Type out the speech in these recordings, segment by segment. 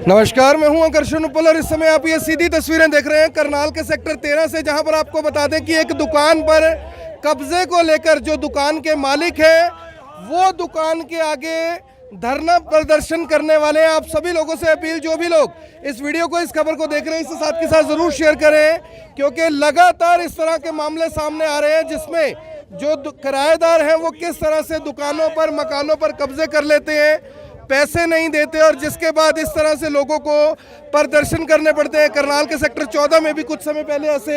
नमस्कार, मैं हूं आकर्षण उपल और इस समय आप ये सीधी तस्वीरें देख रहे हैं करनाल के सेक्टर 13 से, जहां पर आपको बता दें कि एक दुकान पर कब्जे को लेकर जो दुकान के मालिक है वो दुकान के आगे धरना प्रदर्शन करने वाले हैं। आप सभी लोगों से अपील, जो भी लोग इस वीडियो को, इस खबर को देख रहे हैं, इसे साथ के साथ ज़रूर शेयर करें, क्योंकि लगातार इस तरह के मामले सामने आ रहे हैं जिसमें जो किराएदार हैं वो किस तरह से दुकानों पर, मकानों पर कब्जे कर लेते हैं, पैसे नहीं देते और जिसके बाद इस तरह से लोगों को प्रदर्शन करने पड़ते हैं। करनाल के सेक्टर 14 में भी कुछ समय पहले ऐसे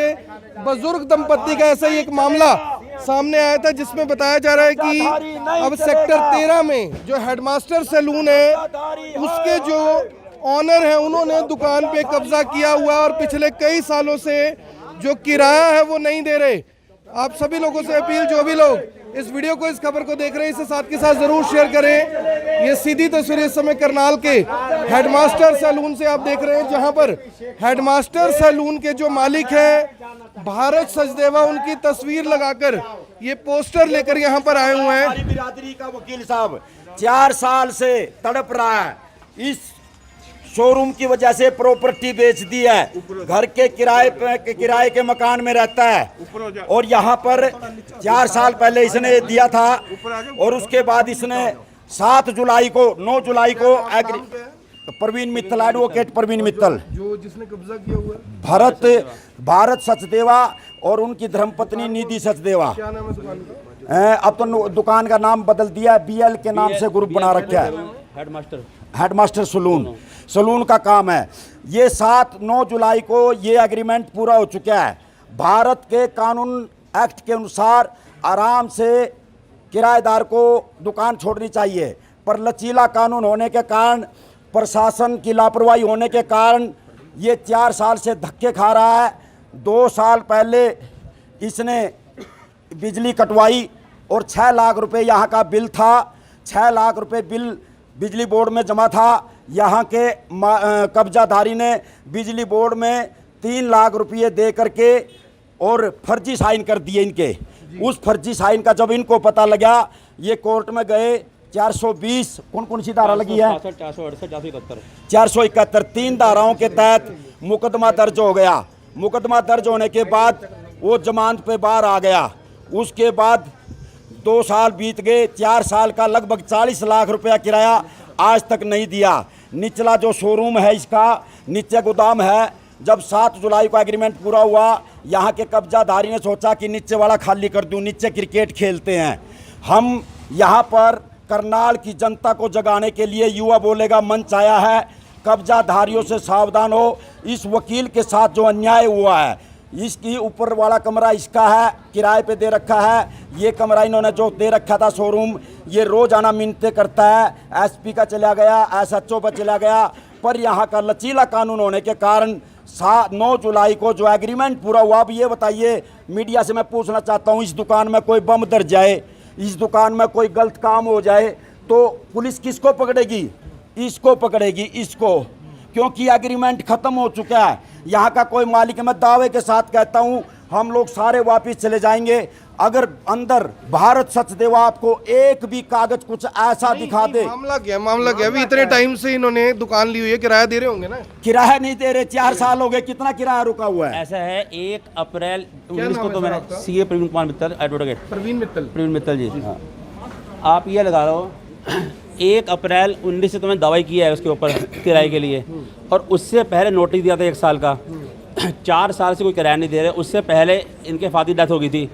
बुजुर्ग दंपत्ति का ऐसा ही एक मामला सामने आया था, जिसमें बताया जा रहा है कि अब सेक्टर 13 में जो हेडमास्टर सैलून है उसके जो ऑनर हैं उन्होंने दुकान पे कब्जा किया हुआ और पिछले कई सालों से जो किराया है वो नहीं दे रहे। आप सभी लोगों से अपील, जो भी लोग इस वीडियो को, इस खबर को देख रहे हैं, इसे साथ के साथ जरूर शेयर करें। ये सीधी तस्वीरें इस समय करनाल के हेडमास्टर सैलून से आप देख रहे हैं, जहां पर हेडमास्टर सैलून के जो मालिक हैं भारत सचदेवा, उनकी तस्वीर लगाकर ये पोस्टर लेकर यहां पर आए हुए हैं। हमारी बिरादरी का वकील साहब 4 साल से तड़प रहा है, इस शोरूम की वजह से प्रॉपर्टी बेच दी है, घर के किराए के मकान में रहता है और यहाँ पर 4 साल पहले इसने दिया था और उसके बाद इसने 7 जुलाई को 9 जुलाई को प्रवीण मित्तल, एडवोकेट प्रवीण मित्तल, जो जिसने कब्जा किया हुआ है, भारत सचदेवा और उनकी धर्मपत्नी निधि सचदेवा। क्या नाम है दुकान का? अब तो दुकान का नाम बदल दिया है, BL के नाम से ग्रुप बना रखा है, हेडमास्टर सलून का काम है। ये 7-9 जुलाई को ये एग्रीमेंट पूरा हो चुका है। भारत के कानून एक्ट के अनुसार आराम से किराएदार को दुकान छोड़नी चाहिए, पर लचीला कानून होने के कारण, प्रशासन की लापरवाही होने के कारण ये 4 साल से धक्के खा रहा है। 2 साल पहले इसने बिजली कटवाई और 6 लाख रुपए यहाँ का बिल था, 6 लाख रुपए बिल बिजली बोर्ड में जमा था। यहाँ के कब्जाधारी ने बिजली बोर्ड में 3 लाख रुपये दे करके और फर्जी साइन कर दिए इनके। उस फर्जी साइन का जब इनको पता लगा, ये कोर्ट में गए। 420 कौन सी धारा लगी है? 471 3 धाराओं के तहत मुकदमा दर्ज हो गया। मुकदमा दर्ज होने के बाद वो जमानत पे बाहर आ गया। उसके बाद 2 साल बीत गए, 4 साल का लगभग 40 लाख रुपया किराया आज तक नहीं दिया। निचला जो शोरूम है इसका, नीचे गोदाम है। जब 7 जुलाई को एग्रीमेंट पूरा हुआ, यहाँ के कब्जाधारी ने सोचा कि नीचे वाला खाली कर दूँ, नीचे क्रिकेट खेलते हैं। हम यहाँ पर करनाल की जनता को जगाने के लिए युवा बोलेगा मंच आया है। कब्जाधारियों से सावधान हो। इस वकील के साथ जो अन्याय हुआ है, इसकी ऊपर वाला कमरा इसका है, किराए पे दे रखा है। ये कमरा इन्होंने जो दे रखा था शोरूम, ये रोज आना मिन्नतें करता है। SP का चला गया, SHO पर चला गया, पर यहाँ का लचीला कानून होने के कारण 9 जुलाई को जो एग्रीमेंट पूरा हुआ। अब ये बताइए, मीडिया से मैं पूछना चाहता हूँ, इस दुकान में कोई बम दर जाए, इस दुकान में कोई गलत काम हो जाए तो पुलिस किसको पकड़ेगी? इसको पकड़ेगी, इसको, क्योंकि एग्रीमेंट खत्म हो चुका है। यहाँ का कोई मालिक, मैं दावे के साथ कहता हूँ, हम लोग सारे वापस चले जाएंगे अगर अंदर भारत सचदेवा आपको एक भी कागज कुछ ऐसा दिखा दे। मामला क्या? अभी इतने टाइम से इन्होंने दुकान ली हुई है, किराया दे रहे होंगे ना? किराया नहीं दे रहे, 4 साल हो गए। कितना किराया रुका हुआ है? ऐसा है 1 अप्रैल 19 को तो मैंने CA प्रवीण कुमार मित्तल, एडवोकेट प्रवीण मित्तल जी। आप ये लगा लो 1 अप्रैल 19 से तो मैंने दवाई किया है उसके ऊपर किराए के लिए, और उससे पहले नोटिस दिया था 1 साल का। 4 साल से कोई किराया नहीं दे रहे। उससे पहले इनके फादर डेथ हो गई थी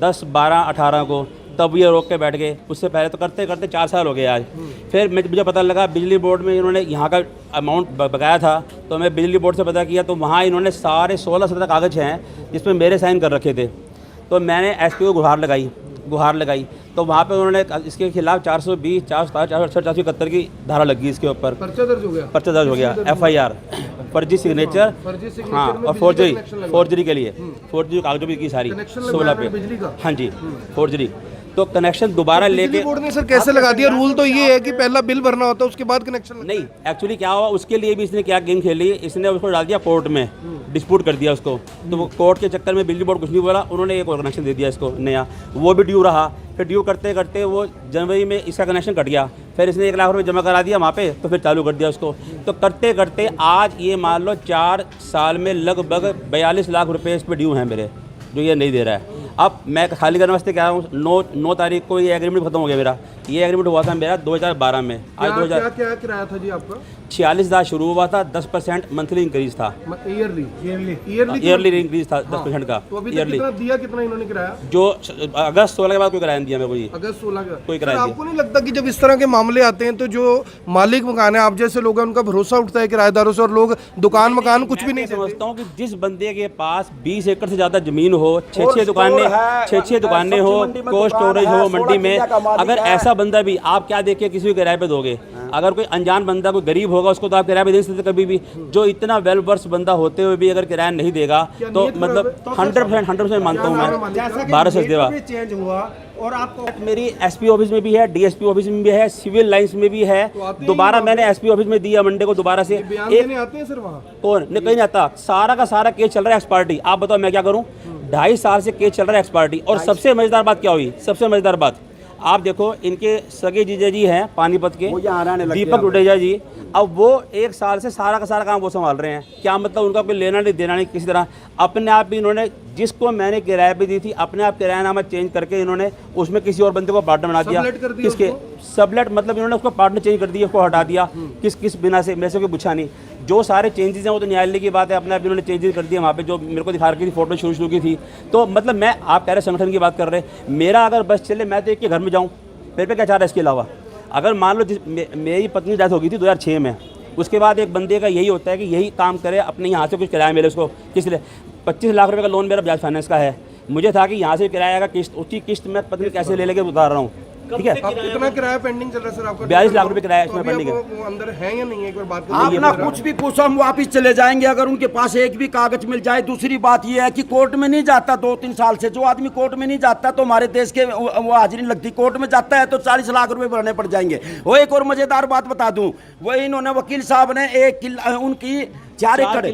10, 12, 18 को, तब ये रोक के बैठ गए। उससे पहले तो करते करते 4 साल हो गए आज। फिर मुझे पता लगा बिजली बोर्ड में इन्होंने यहाँ का अमाउंट बकाया था, तो मैं बिजली बोर्ड से पता किया तो वहाँ इन्होंने सारे 16-17 कागज़ हैं जिसमें मेरे साइन कर रखे थे। तो मैंने SP को गुहार लगाई तो वहाँ पे उन्होंने इसके खिलाफ 420, 467, 468, 471 की धारा लगी इसके ऊपर। पर्चा दर्ज हो गया FIR, फर्जी सिग्नेचर, हाँ, और फोर्जरी के लिए, फोर्जरी कागजों की सारी 16 पे, हाँ जी, फोर्जरी। तो कनेक्शन दोबारा लेके बिजली बोर्ड ने सर कैसे लगा दिया? रूल तो ये है कि पहला बिल भरना होता है उसके बाद कनेक्शन लगता है। नहीं, एक्चुअली क्या हुआ उसके लिए भी इसने क्या गेम खेली, इसने उसको डाल दिया कोर्ट में, डिस्प्यूट कर दिया उसको। तो वो कोर्ट के चक्कर में बिजली बोर्ड कुछ नहीं बोला, उन्होंने एक और कनेक्शन दे दिया इसको नया, वो भी ड्यू रहा। फिर ड्यू करते करते वो जनवरी में इसका कनेक्शन कट गया, फिर इसने 1 लाख रुपये जमा करा दिया वहाँ पे, तो फिर चालू कर दिया उसको। तो करते करते आज ये मान लो 4 साल में लगभग 42 लाख रुपये इस पर ड्यू हैं मेरे, जो ये नहीं दे रहा है। अब मैं खाली करने वास्ते क्या हूँ, 9 तारीख को ये एग्रीमेंट खत्म हो गया मेरा। ये एग्रीमेंट हुआ था मेरा 2012 में। आज 2000 क्या किराया था जी आपका? 46,000 शुरू हुआ था, 10% मंथली इंक्रीज था, ईयरली इंक्रीज था 10% का तो अभी ईयरली। दिया कितना इन्होंने किराया? जो अगस्त 16 के बाद कोई किराया नहीं दिया मेरे को जी। अगस्त 16 का कोई सर, किराया आपको नहीं लगता कि जब इस तरह के मामले आते हैं तो जो मालिक मकान है, आप जैसे लोग हैं, उनका भरोसा उठता है किराएदारों से, और लोग दुकान मकान कुछ भी नहीं देते? समझता हूँ कि जिस बंदे के पास 20 एकड़ से ज़्यादा ज़मीन हो, 6-6 दुकानें हो, कोल्ड स्टोरेज हो मंडी में, अगर ऐसा बंदा भी, आप क्या देखिए किसी को किराए पे दोगे? अगर कोई अनजान बंदा, कोई गरीब होगा, उसको तो आप किराए पे दे सकते कभी भी। जो इतना वेल वर्स बंदा होते हुए भी अगर किराया नहीं देगा तो मतलब 100% मानता हूँ मैं, भारत सचदेवा। चेंज हुआ और आपको मेरी एसपी ऑफिस में भी है, डीएसपी ऑफिस में भी है, सिविल लाइंस में भी है। दोबारा मैंने एसपी ऑफिस में दिया मंडे को दोबारा से। बयान देने आते हैं सर वहाँ? कौन नहीं, कहीं नहीं आता। सारा का सारा केस चल रहा है एक्स पार्टी। आप बताओ मैं क्या करूं? 2.5 साल से केस चल रहा है एक्स पार्टी। और सबसे मजेदार बात क्या हुई? सबसे मजेदार बात, आप देखो इनके सगे जीजा जी हैं पानीपत के, दीपक डुडेजा जी। अब वो 1 साल से सारा का सारा काम वो संभाल रहे हैं। क्या मतलब उनका कोई लेना नहीं देना नहीं किसी तरह। अपने आप भी इन्होंने, जिसको मैंने किराए पे दी थी, अपने आप किरायानामा चेंज करके इन्होंने उसमें किसी और बंदे को पार्टनर बना दिया। किसके सबलेट? मतलब इन्होंने उसको पार्टनर चेंज कर दिया, उसको हटा दिया। किस बिना से? मेरे से कोई पूछा नहीं। जो सारे चेंजेस हैं वो तो न्यायालय की बात है, अपने आप इन्होंने चेंजेस कर दिया वहाँ पे, जो मेरे को दिखा रखी थी फोटो शुरू की थी। तो मतलब मैं, आप कह रहे संगठन की बात कर रहे हैं, मेरा अगर बस चले मैं तो एक के घर में जाऊँ, फिर पे क्या चाह रहा है इसके अलावा? अगर मान लो मेरी पत्नी डेथ हो गई थी 2006 में, उसके बाद एक बंदे का यही होता है कि यही काम करे, अपने यहाँ से कुछ किराया मिले उसको। किस लिए? 25 लाख रुपए का लोन मेरा बजाज फाइनेंस का है। मुझे था कि यहाँ से किराया का किस्त, उसकी किस्त मैं पत्नी कैसे ले लेके उतार रहा हूँ। ठीक है, अब कितना किराया पेंडिंग चल रहा है सर आपका? 42 लाख रुपए किराया तो इसमें अभी पेंडिंग है। वो अंदर है या नहीं है? एक बार बात आप ना कुछ भी पूछो, हम वापिस चले जाएंगे अगर उनके पास एक भी कागज मिल जाए। दूसरी बात यह है कि कोर्ट में नहीं जाता 2-3 साल से। जो आदमी कोर्ट में नहीं जाता तो हमारे देश के वो हाजिरी लगती। कोर्ट में जाता है तो 40 लाख रुपए भरने पड़ जाएंगे। वो एक और मजेदार बात बता दूं, वो इन्होंने वकील साहब ने एक किला, उनकी 4 एकड़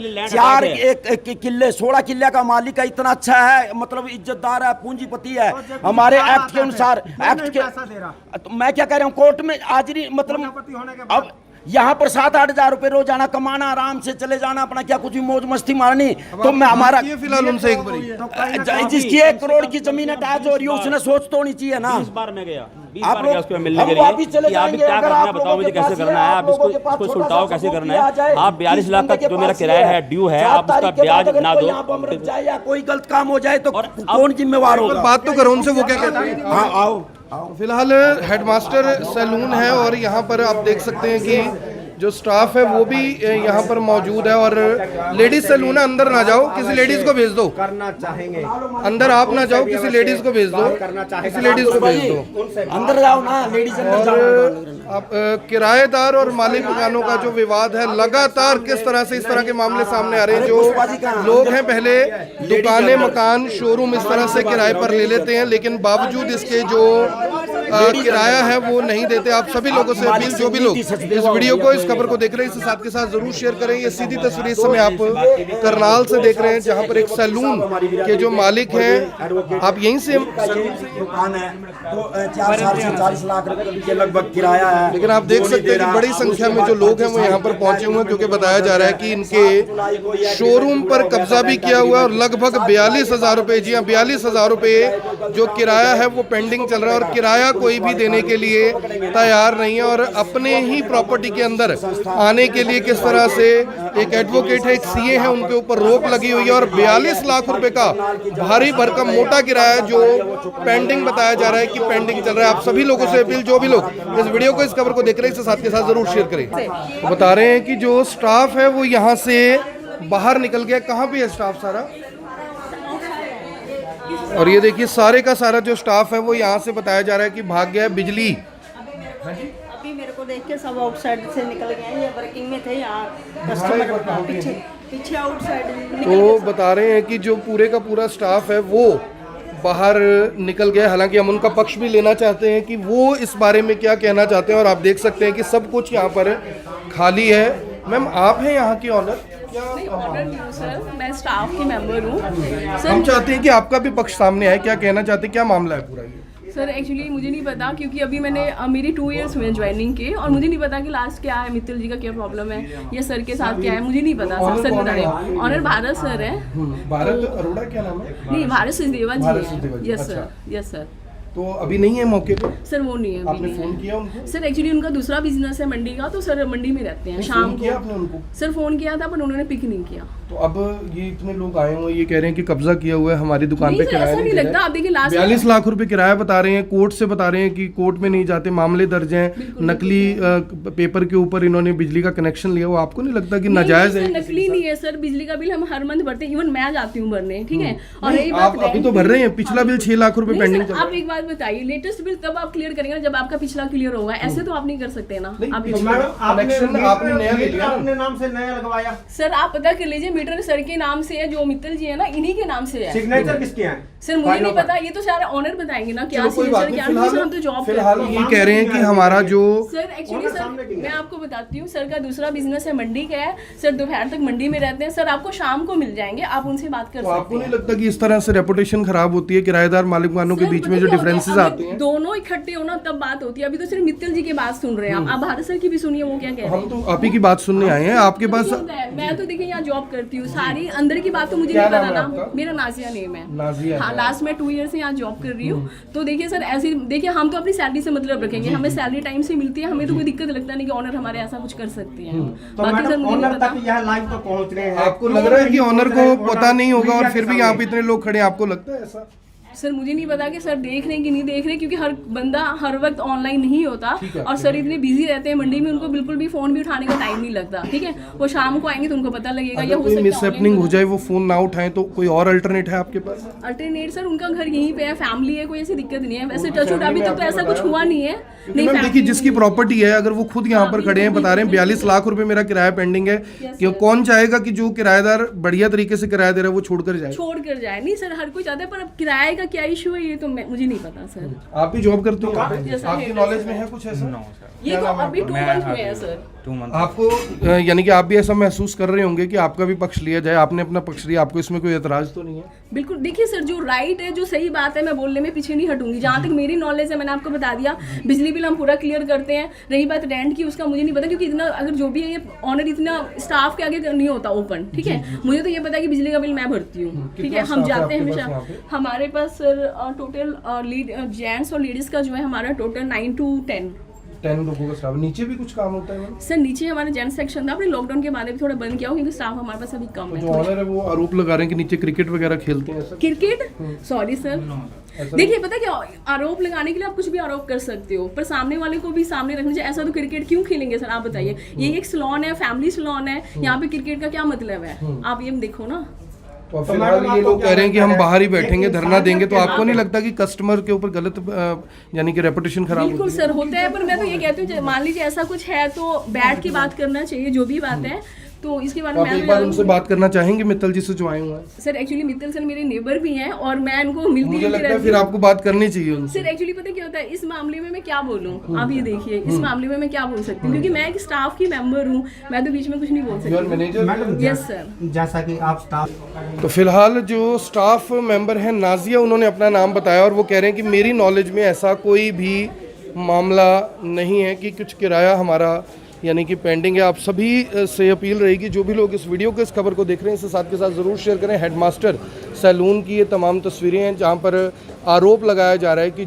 16 किले का मालिक है। इतना अच्छा है, मतलब इज्जतदार है, पूंजीपति है हमारे एक्ट के अनुसार। एक्ट के तो मैं क्या कह रहा हूँ, कोर्ट में हाजिरी मतलब अब यहाँ पर 7-8 हज़ार रुपए रोजाना कमाना, आराम से चले जाना, अपना क्या कुछ भी मौज मस्ती मारनी। तो मैं हमारा फिलहाल उनसे एक बार, जिसकी 1 करोड़ की जमीन अटैच हो रही है उसने सोच तो नहीं चाहिए ना। 20 बार मैं गया, 20 आप बार लोग गया उसको मिलने के हम वापिस चले लिए कि आप भी जाएंगे। क्या अगर करना है आप बताओ लोगों मुझे के कैसे पास करना है, आप इसको सुलटाओ कैसे करना है। आप 42 लाख का जो मेरा किराया है, ड्यू है, आप उसका ब्याज ना दो। या कोई गलत काम हो जाए तो कौन जिम्मेवार होगा? बात तो करो उनसे, वो क्या कहते हैं। हाँ आओ। फिलहाल हेडमास्टर सैलून है और यहाँ पर आप देख सकते हैं कि जो स्टाफ है वो भी यहाँ पर मौजूद है। और लेडीज सैलून है, अंदर ना जाओ, किसी लेडीज को भेज दो। करना चाहेंगे अंदर आप ना जाओ, किसी लेडीज को भेज दो, किसी लेडीज को भेज दो। अंदर जाओ ना, लेडीज अंदर जाओ। और अब किराएदार और मालिक मकानों का जो विवाद है, लगातार किस तरह से इस तरह के मामले सामने आ रहे हैं। जो लोग हैं पहले दुकानें, मकान, शोरूम इस तरह से किराए पर ले लेते हैं, लेकिन बावजूद इसके जो किराया है वो नहीं देते। आप सभी लोगों से अपील, जो भी लोग इस वीडियो को, इस खबर को देख रहे हैं, इसे साथ के साथ जरूर शेयर करें। ये सीधी तस्वीर इस समय आप करनाल से देख रहे हैं, जहां पर एक सैलून के जो मालिक हैं, आप यहीं से दुकान है तो 4 साल से 40 लाख रुपए के लगभग किराया है। लेकिन आप देख सकते हैं कि बड़ी संख्या में जो लोग हैं वो यहाँ पर पहुंचे हुए हैं, क्योंकि बताया जा रहा है कि इनके शोरूम पर कब्जा भी किया हुआ है और लगभग 42,000 रुपए, जी हाँ 42,000 रुपए जो किराया है वो पेंडिंग चल रहा है। और किराया कोई भी देने के लिए तैयार नहीं है। और अपने ही प्रॉपर्टी के अंदर आने के लिए किस तरह से एक एडवोकेट है, एक सीए है, उनके ऊपर रोक लगी हुई है। और 42 लाख रुपए का भारी भरकम मोटा किराया जो पेंडिंग बताया जा रहा है कि पेंडिंग चल रहा है। आप सभी लोगों से अपील, जो भी लोग इस वीडियो को, इस खबर को देख रहे हैं, इसे साथ के साथ जरूर शेयर करें। तो बता रहे हैं कि जो स्टाफ है वो यहाँ से बाहर निकल गया। कहाँ पे है स्टाफ सारा? और ये देखिए सारे का सारा जो स्टाफ है वो यहाँ से बताया जा रहा है कि भाग गया है। बिजली अभी मेरे को देख के सब आउटसाइड से निकल गए हैं। ये वर्किंग में थे, यहाँ कस्टमर पीछे आउटसाइड निकल तो गए। बता रहे हैं कि जो पूरे का पूरा स्टाफ है वो बाहर निकल गए। हालांकि हम उनका पक्ष भी लेना चाहते हैं कि वो इस बारे में क्या कहना चाहते हैं। और आप देख सकते हैं कि सब कुछ यहाँ पर खाली है। मैम, आप हैं यहाँ की ऑनर? ऑनर नहीं हूँ सर, मैं स्टाफ की मेंबर हूँ हम सर। चाहते हैं कि आपका भी पक्ष सामने आए, क्या कहना चाहते हैं, क्या मामला है पूरा ये? सर एक्चुअली मुझे नहीं पता, क्योंकि अभी मैंने मेरी 2 इयर्स हुए ज्वाइनिंग के, और मुझे नहीं पता कि लास्ट क्या है, मित्तल जी का क्या प्रॉब्लम है या सर के साथ क्या है, मुझे नहीं पता सर। सर बताइए। ऑनर भारत सर है। भारत अरोड़ा क्या नाम है? नहीं, भारत सचदेवा भारत जी सचदेवा है। जी, यस अच्छा। Sir, yes sir. तो अभी नहीं है मौके पे? सर वो नहीं है, अभी आपने नहीं फोन है। किया उनको? सर एक्चुअली उनका दूसरा बिजनेस है मंडी का, तो सर मंडी में रहते हैं शाम फोन किया को। आपने उनको? सर फोन किया था पर उन्होंने पिक नहीं किया। तो अब ये इतने लोग आए हुए, ये कह रहे हैं कि कब्जा किया हुआ है हमारी दुकान नहीं पे, सर, किराया ऐसा नहीं दे लगता। रहे। आप देखिए लास्ट 42 लाख रुपए किराया बता रहे हैं, कोर्ट से बता रहे हैं कि कोर्ट में नहीं जाते, मामले दर्ज हैं, नकली पेपर के ऊपर इन्होंने बिजली का कनेक्शन लिया। वो आपको नहीं लगता कि नाजायज है? नकली नहीं है सर, बिजली का बिल हम हर मंथ भरते हैं, इवन मैं जाती हूँ भरने, ठीक है। और नहीं, रही आप बात अभी तो भर रहे हैं, पिछला बिल 6 लाख रुपए नहीं पेंडिंग सर, चल रहा आप एक बात बताइए, लेटेस्ट बिल तब आप क्लियर करेंगे ना जब आपका पिछला क्लियर होगा। ऐसे तो आप नहीं कर सकते ना। नहीं, आप पिछला- मैडम कनेक्शन आपने नया ले लिया ना? अपने नाम से नया लगवाया। सर आप पता कर लीजिए, मीटर सर के नाम से है, जो मित्तल जी है ना, इन्हीं के नाम से है। सिग्नेचर किसके हैं? सर मुझे नहीं पता, ये तो सारे ऑनर बताएंगे ना क्या चलो कोई बात सिग्नेचर नहीं, क्या, क्योंकि सर हम तो जॉब फिलहाल करते ये हैं। कह रहे हैं कि हमारा जो सर एक्चुअली ऑनर सर सामने क्यों मैं है? आपको बताती हूँ, सर का दूसरा बिजनेस है मंडी का है। सर दोपहर तक मंडी में रहते हैं। सर आपको शाम को मिल जाएंगे, आप उनसे बात कर तो सकते आपको हैं। नहीं लगता कि इस तरह से रेपुटेशन खराब होती है, किराएदार मालिकानों के सर, बीच में पता जो क्या होता है, डिफरेंसेस अभी आते हैं? दोनों इकट्ठे हो ना तब बात होती है। अभी तो सिर्फ मित्तल जी की बात सुन रहे हैं आप भारत सर की भी सुनिए वो क्या कह रहे हम हैं। तो आप ही की बात सुनने आए हैं, आपके पास। मैं तो देखिए यहाँ जॉब करती हूँ, सारी अंदर की बात तो मुझे क्या नहीं नाम पता है ना। आपका? मेरा नाजिया नेम है। नाजिया हाँ, है। लास्ट में 2 ईयर से यहाँ जॉब कर रही हूँ। तो देखिए सर, ऐसी देखिए हम तो अपनी सैलरी से मतलब रखेंगे, हमें सैलरी टाइम से मिलती है, हमें तो कोई दिक्कत लगता नहीं कि ऑनर हमारे ऐसा कुछ कर सकते हैं। तो बाकी सर मैडम मुझे ऑनर नहीं पता। तक यह लाइव तो पहुंच रहे हैं। आपको लग रहा है कि ऑनर को पता नहीं होगा और फिर भी यहाँ पे इतने लोग खड़े हैं, आपको लगता है ऐसा? सर मुझे नहीं पता कि सर देख रहे हैं कि नहीं देख रहे, क्योंकि हर बंदा हर वक्त ऑनलाइन नहीं होता। ठीक है, और सर इतने बिजी रहते हैं मंडी में, उनको बिल्कुल भी फोन भी उठाने का टाइम नहीं लगता, ठीक है। वो शाम को आएंगे तो उनको पता लगेगा। अगर या हो कोई सकता है मिसहैपनिंग online हो जाए, वो फोन ना उठाएं, तो कोई और अल्टरनेट है आपके पास? अल्टरनेट सर उनका घर यहीं पे है, फैमिली है, कोई ऐसी दिक्कत नहीं है। वैसे टचवुड अभी तक तो ऐसा कुछ हुआ नहीं है। क्योंकि मैम देखिए, जिसकी प्रॉपर्टी है, अगर वो खुद यहाँ पर खड़े हैं, बता रहे हैं 42 लाख रुपए मेरा किराया पेंडिंग है, क्यों कौन चाहेगा कि जो किराएदार बढ़िया तरीके से किराया दे रहा है वो छोड़कर जाए? छोड़ कर जाए। नहीं सर, हर कोई चाहता है, पर अब किराए का क्या इशू है ये तो मुझे नहीं पता सर। आप भी जॉब करते हो यहाँ पे? Yes, sir. आपकी नॉलेज में है कुछ ऐसा? ये तो अभी 2 मंथ हुए हैं सर। आपको यानी कि आप भी ऐसा महसूस कर रहे होंगे कि आपका भी पक्ष लिया जाए, आपने अपना पक्ष लिया, आपको इसमें कोई एतराज तो नहीं है? बिल्कुल, देखिए सर, जो राइट है, जो सही बात है, मैं बोलने में पीछे नहीं हटूंगी। जहाँ तक मेरी नॉलेज है, मैंने आपको बता दिया, बिजली बिल हम पूरा क्लियर करते हैं। रही बात रेंट की, उसका मुझे नहीं पता, क्योंकि इतना अगर जो भी है ये ऑनर इतना स्टाफ के आगे नहीं होता ओपन, ठीक है। मुझे तो ये पता है कि बिजली का बिल मैं भरती हूँ, ठीक है। हम जाते हैं हमेशा। हमारे पास सर टोटल लीड जेंट्स और लेडीज का जो है हमारा टोटल 9 to 10 लोगों का स्टाफ। नीचे भी कुछ काम होता है मैम? सर नीचे हमारा जेंट्स सेक्शन था, अपने लॉकडाउन के बाद भी थोड़ा बंद किया हो, क्योंकि स्टाफ हमारे पास अभी कम तो है। जो ऑनर है वो आरोप लगा रहे हैं कि नीचे क्रिकेट वगैरह खेलते हैं, ऐसा? क्रिकेट, सॉरी सर, देखिए पता क्या, आरोप लगाने के लिए आप कुछ भी आरोप कर सकते हो, पर सामने वाले को भी सामने रखना चाहिए। ऐसा तो क्रिकेट क्यों खेलेंगे सर, आप बताइए। ये एक सैलून है, फैमिली सैलून है, यहाँ पे क्रिकेट का क्या मतलब है? आप ये देखो ना। तो फिलहाल ये लोग कह रहे हैं कि हम बाहर ही बैठेंगे, धरना देंगे, तो आपको नहीं लगता कि कस्टमर के ऊपर गलत यानी कि रेपुटेशन खराब बिल्कुल होती है? सर होता है, पर मैं तो ये कहती हूँ, मान लीजिए ऐसा कुछ है तो बैठ के बात करना चाहिए, जो भी बात है। तो इसके बारे तो में आप एक बार उनसे बात करना चाहेंगे, मित्तल जी से जो आए हुए हैं? सर एक्चुअली मित्तल सर मेरे नेबर भी हैं और मैं इनको मिलती मुझे लगता है रहती फिर हूँ। आपको बात करनी चाहिए उनसे। सर एक्चुअली पता क्या होता है, इस मामले में मैं क्या बोलूं, आप ये देखिए, इस मामले में मैं क्या बोल सकती हूँ, क्योंकि मैं एक स्टाफ की मेंबर हूँ, मैं तो बीच में कुछ नहीं बोल योर सकती। मैनेजर? Yes sir. जैसा कि आप स्टाफ। तो फिलहाल जो स्टाफ मेंबर हैं नाजिया, उन्होंने अपना नाम बताया और वो कह रहे हैं कि मेरी नॉलेज में ऐसा कोई भी मामला नहीं है कि कुछ किराया हमारा यानी कि पेंडिंग है। आप सभी से अपील रहेगी, जो भी लोग इस वीडियो को, इस खबर को देख रहे हैं, इसे साथ के साथ ज़रूर शेयर करें। हेडमास्टर सैलून की ये तमाम तस्वीरें हैं जहाँ पर आरोप लगाया जा रहा है कि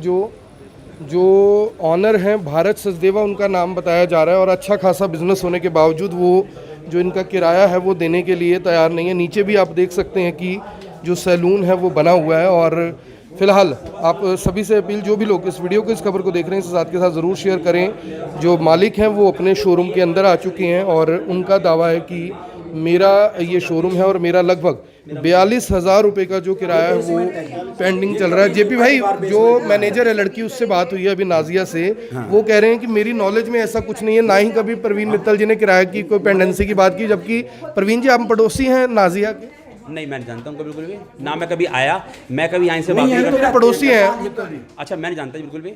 जो ऑनर हैं भारत सचदेवा, उनका नाम बताया जा रहा है और अच्छा खासा बिजनेस होने के बावजूद वो जो इनका किराया है वो देने के लिए तैयार नहीं है। नीचे भी आप देख सकते हैं कि जो सैलून है वो बना हुआ है। और फिलहाल आप सभी से अपील, जो भी लोग इस वीडियो को, इस खबर को देख रहे हैं, इसे साथ के साथ ज़रूर शेयर करें। जो मालिक हैं वो अपने शोरूम के अंदर आ चुके हैं और उनका दावा है कि मेरा ये शोरूम है और मेरा लगभग 42,000 रुपये का जो किराया है वो पेंडिंग चल रहा है। जेपी भाई, जो मैनेजर है लड़की, उससे बात हुई है अभी नाजिया से, वो कह रहे हैं कि मेरी नॉलेज में ऐसा कुछ नहीं है, ना ही कभी प्रवीण मित्तल जी ने किराए की कोई पेंडेंसी की बात की, जबकि प्रवीण जी आप पड़ोसी हैं नाजिया के? नहीं, मैं नहीं जानता उनको बिल्कुल भी, ना मैं कभी आया, मैं कभी यहाँ से बात नहीं मेरे करता। पड़ोसी हैं। अच्छा, मैं नहीं जानता जी बिल्कुल भी।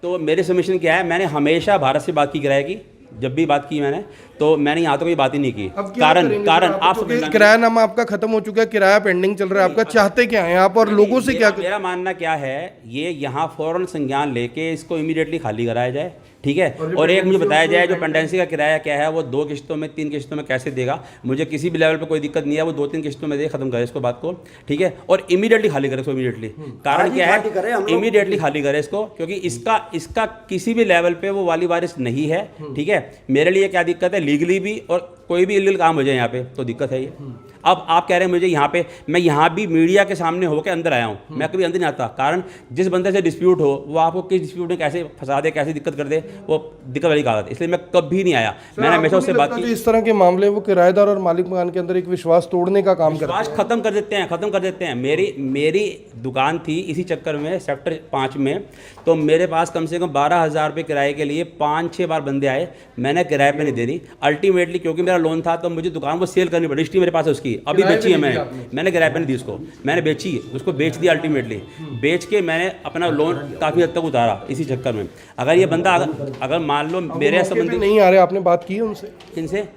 तो मेरे सबमिशन क्या है, मैंने हमेशा भारत से बात की किराए की, जब भी बात की मैंने, तो मैंने यहाँ तो कोई बात ही नहीं की। अब क्या करेंगे कारण सर आप क्योंकि समझना, किरायानामा आपका खत्म हो चुका है, किराया पेंडिंग चल रहा है आपका, चाहते क्या हैं आप और लोगों से क्या मेरा मानना क्या है, ये यहाँ फौरन संज्ञान लेके इसको इमीडिएटली खाली कराया जाए, ठीक है। और एक मुझे बताया जाए जो पेंडेंसी का किराया क्या है, वो 2 किस्तों में 3 किस्तों में कैसे देगा, मुझे किसी भी लेवल पे कोई दिक्कत नहीं है, वो 2-3 किस्तों में दे, खत्म करे इसको बात को, ठीक है। और इमीडिएटली खाली करे इसको, इमीडिएटली। कारण क्या है, इमीडिएटली खाली करे इसको, क्योंकि इसका किसी भी लेवल पे वो वाली वारिस नहीं है, ठीक है। मेरे लिए क्या दिक्कत है, लीगली भी, और कोई भी इलीगल काम हो जाए यहाँ पे तो दिक्कत है ये। अब आप कह रहे हैं मुझे यहाँ पे, मैं यहाँ भी मीडिया के सामने होकर अंदर आया हूँ, मैं कभी अंदर नहीं आता। कारण जिस बंदे से डिस्प्यूट हो वो आपको किस डिस्प्यूट में कैसे फंसा दे, कैसे दिक्कत कर दे, वो दिक्कत वाली कागज, इसलिए मैं कभी नहीं आया। मैंने हमेशा उससे बात की। इस तरह के मामले वो किराएदार और मालिक मकान के अंदर एक विश्वास तोड़ने का काम करते हैं, विश्वास खत्म कर देते हैं, खत्म कर देते हैं। मेरी दुकान थी इसी चक्कर में सेक्टर 5 में, तो मेरे पास कम से कम 12,000 रुपये किराए के लिए 5-6 बार बंदे आए, मैंने किराए पे नहीं दे रही। अल्टीमेटली क्योंकि मेरा लोन था तो मुझे दुकान को सेल करनी पड़ी, हिस्ट्री मेरे पास है उसकी, अभी बेची है मैंने किराए पे नहीं दी उसको, मैंने बेची, उसको बेच दिया अल्टीमेटली। बेच के मैंने अपना लोन काफ़ी हद तक उतारा इसी चक्कर में। अगर ये बंदा अगर मान लो मेरे संबंधी नहीं आ रहे, आपने बात की है उनसे? इनसे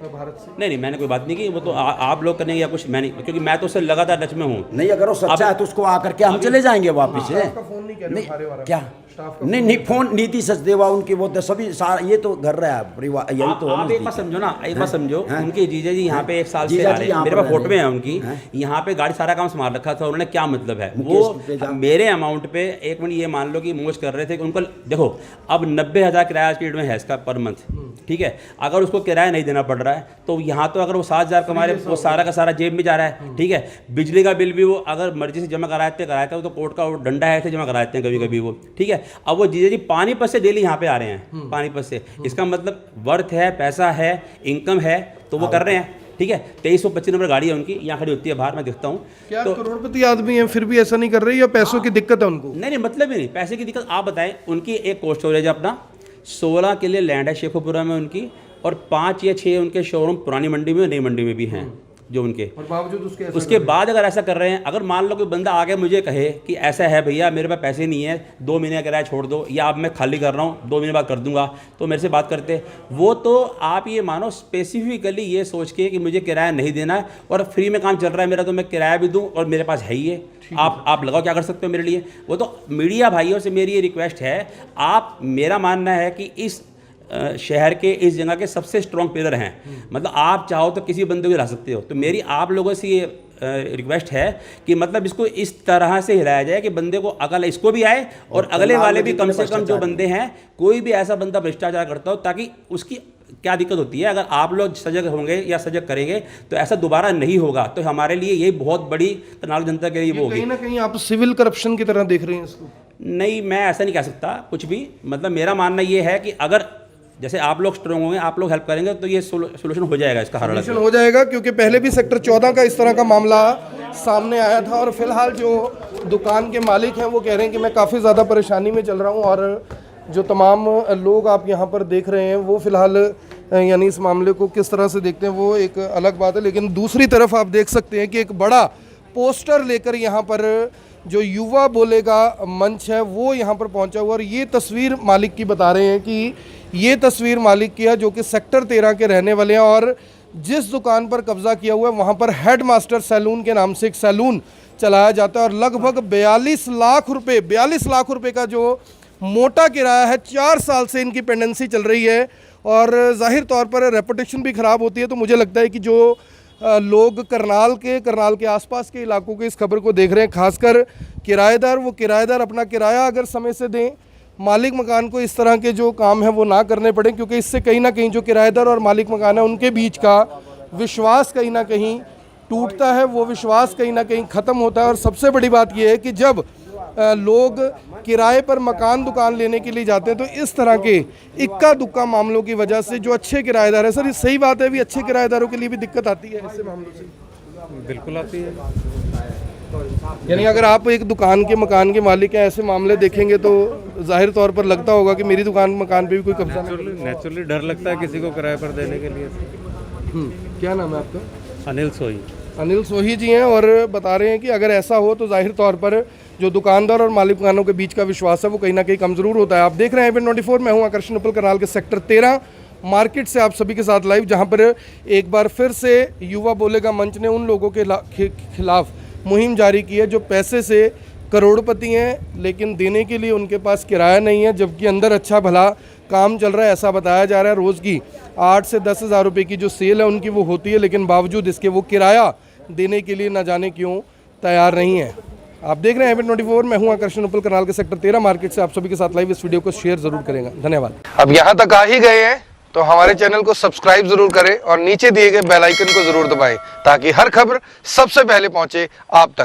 नहीं, मैंने कोई बात नहीं की, वो तो आप लोग करेंगे या कुछ, मैं नहीं, क्योंकि मैं तो उससे लगातार टच में हूँ। नहीं, अगर वो सच्चा है तो उसको आकर के हम चले जाएंगे वापस से। नहीं, क्या नहीं फोन नीति सचदेवा उनकी वो तो सभी ये तो घर रहा है परिवार, यही तो आप एक बात समझो ना, एक बात समझो, उनके जीजा जी यहाँ पे 1 साल से आ रहे हैं, मेरे पास फोटो में है उनकी, यहाँ पे गाड़ी सारा काम संभाल रखा था उन्होंने, क्या मतलब है वो मेरे अमाउंट पे, एक मिनट ये मान लो कि मोज कर रहे थे कि उनको, देखो अब 90,000 किराया आज की डेट में है इसका पर मंथ, ठीक है। अगर उसको किराया नहीं देना पड़ रहा है तो यहाँ तो अगर वो 7,000 कमा रहे, वो सारा का सारा जेब में जा रहा है, ठीक है। बिजली का बिल भी वो अगर मर्जी से जमा कराते वो तो कोर्ट का डंडा है, जमा कराते हैं कभी कभी वो, ठीक है। अब वो जीजा जी पानीपत से डेली यहाँ पे आ रहे हैं, पानीपत से, इसका मतलब वर्थ है, पैसा है, इनकम है, तो वो कर रहे हैं, ठीक है। 2325 नंबर गाड़ी है उनकी, यहाँ खड़ी होती है बाहर, मैं देखता हूँ। क्या तो करोड़पति आदमी है फिर भी ऐसा नहीं कर रहे, या पैसों की दिक्कत है उनको? नहीं, मतलब ही नहीं, पैसे की दिक्कत। आप बताएं, उनकी एक कोल्ड स्टोरेज है अपना, 16 के लिए लैंड है शेखोपुरा में उनकी, और 5 या 6 उनके शोरूम पुरानी मंडी में, नई मंडी में भी हैं जो उनके, और बावजूद उसके बाद अगर ऐसा कर रहे हैं, अगर मान लो कोई बंदा आके मुझे कहे कि ऐसा है भैया मेरे पास पैसे नहीं है, 2 महीने का किराया छोड़ दो, या अब मैं खाली कर रहा हूँ 2 महीने बाद कर दूंगा, तो मेरे से बात करते। वो तो आप ये मानो स्पेसिफिकली ये सोच के कि मुझे किराया नहीं देना है और फ्री में काम चल रहा है मेरा, तो मैं किराया भी दूँ और मेरे पास है ही है, आप लगाओ, क्या कर सकते हो मेरे लिए। वो तो मीडिया भाइयों से मेरी ये रिक्वेस्ट है, आप, मेरा मानना है कि इस शहर के इस जगह के सबसे स्ट्रॉन्ग पिलर हैं, मतलब आप चाहो तो किसी बंदे को हिला सकते हो, तो मेरी आप लोगों से ये रिक्वेस्ट है कि मतलब इसको इस तरह से हिलाया जाए कि बंदे को अकल इसको भी आए और अगले वाले भी, कम से कम जो बंदे हैं, कोई भी ऐसा बंदा भ्रष्टाचार करता हो, ताकि उसकी क्या दिक्कत होती है, अगर आप लोग सजग होंगे या सजग करेंगे तो ऐसा दोबारा नहीं होगा। तो हमारे लिए ये बहुत बड़ी करनाल जनता के लिए वो होगी। कहीं ना कहीं आप सिविल करप्शन की तरह देख रहे हैं इसको? नहीं, मैं ऐसा नहीं कह सकता कुछ भी, मतलब मेरा मानना ये है कि अगर जैसे आप लोग स्ट्रॉन्ग होंगे, आप लोग हेल्प करेंगे, तो ये सोल्यूशन हो जाएगा, इसका हल हो जाएगा। क्योंकि पहले भी सेक्टर 14 का इस तरह का मामला सामने आया था, और फिलहाल जो दुकान के मालिक हैं वो कह रहे हैं कि मैं काफ़ी ज़्यादा परेशानी में चल रहा हूँ, और जो तमाम लोग आप यहाँ पर देख रहे हैं वो फिलहाल यानी इस मामले को किस तरह से देखते हैं वो एक अलग बात है। लेकिन दूसरी तरफ आप देख सकते हैं कि एक बड़ा पोस्टर लेकर यहाँ पर जो युवा बोलेगा मंच है वो यहाँ पर पहुँचा हुआ, और ये तस्वीर मालिक की बता रहे हैं कि ये तस्वीर मालिक की है जो कि सेक्टर 13 के रहने वाले हैं, और जिस दुकान पर कब्जा किया हुआ है वहाँ पर हेड मास्टर सैलून के नाम से एक सैलून चलाया जाता है, और लगभग 42 लाख रुपए का जो मोटा किराया है, 4 साल से इनकी पेंडेंसी चल रही है, और जाहिर तौर पर रेपुटेशन भी ख़राब होती है। तो मुझे लगता है कि जो लोग करनाल के आसपास के इलाकों के इस खबर को देख रहे हैं, खासकर किराएदार, वो किराएदार अपना किराया अगर समय से दें, मालिक मकान को इस तरह के जो काम है वो ना करने पड़े, क्योंकि इससे कहीं ना कहीं जो किराएदार और मालिक मकान है उनके बीच का विश्वास कहीं ना कहीं टूटता है, वो विश्वास कहीं ना कहीं ख़त्म होता है। और सबसे बड़ी बात यह है कि जब लोग किराए पर मकान दुकान लेने के लिए जाते हैं तो इस तरह के इक्का दुक्का मामलों की वजह से जो अच्छे किराएदार है, सर ये सही बात है, भी अच्छे किराएदारों के लिए भी दिक्कत आती है ऐसे मामलों से? बिल्कुल आती है। यानी अगर आप एक दुकान के मकान के मालिक हैं, ऐसे मामले देखेंगे तो जाहिर तौर पर लगता होगा कि मेरी दुकान मकान पे भी कोई कब्जा नहीं। नेचुरली डर लगता है किसी को किराए पर देने के लिए। क्या नाम है आपका? अनिल सोई। अनिल सोही जी हैं और बता रहे हैं कि अगर ऐसा हो तो जाहिर तौर पर जो दुकानदार और मालिकानों के बीच का विश्वास है वो कहीं ना कहीं कम जरूर होता है। आप देख रहे हैं एबीएन 24, मैं हूं आकर्षण उपल, करनाल के सेक्टर 13 मार्केट से आप सभी के साथ लाइव, जहां पर एक बार फिर से युवा बोलेगा मंच ने उन लोगों के खिलाफ मुहिम जारी की है जो पैसे से करोड़पति हैं लेकिन देने के लिए उनके पास किराया नहीं है, जबकि अंदर अच्छा भला काम चल रहा है। ऐसा बताया जा रहा है रोज़ की 8 से 10 हज़ार रुपये की जो सेल है उनकी वो होती है, लेकिन बावजूद इसके वो किराया देने के लिए न जाने क्यों तैयार नहीं है। आप देख रहे हैं एबीएन 24, मैं हूं आकर्षण उपल, करनाल के सेक्टर 13 मार्केट से आप सभी के साथ लाइव। इस वीडियो को शेयर जरूर करेंगे, धन्यवाद। अब यहाँ तक आ ही गए हैं तो हमारे चैनल को सब्सक्राइब जरूर करें और नीचे दिए गए बेल आइकन को जरूर दबाएं ताकि हर खबर सबसे पहले पहुंचे आप तक।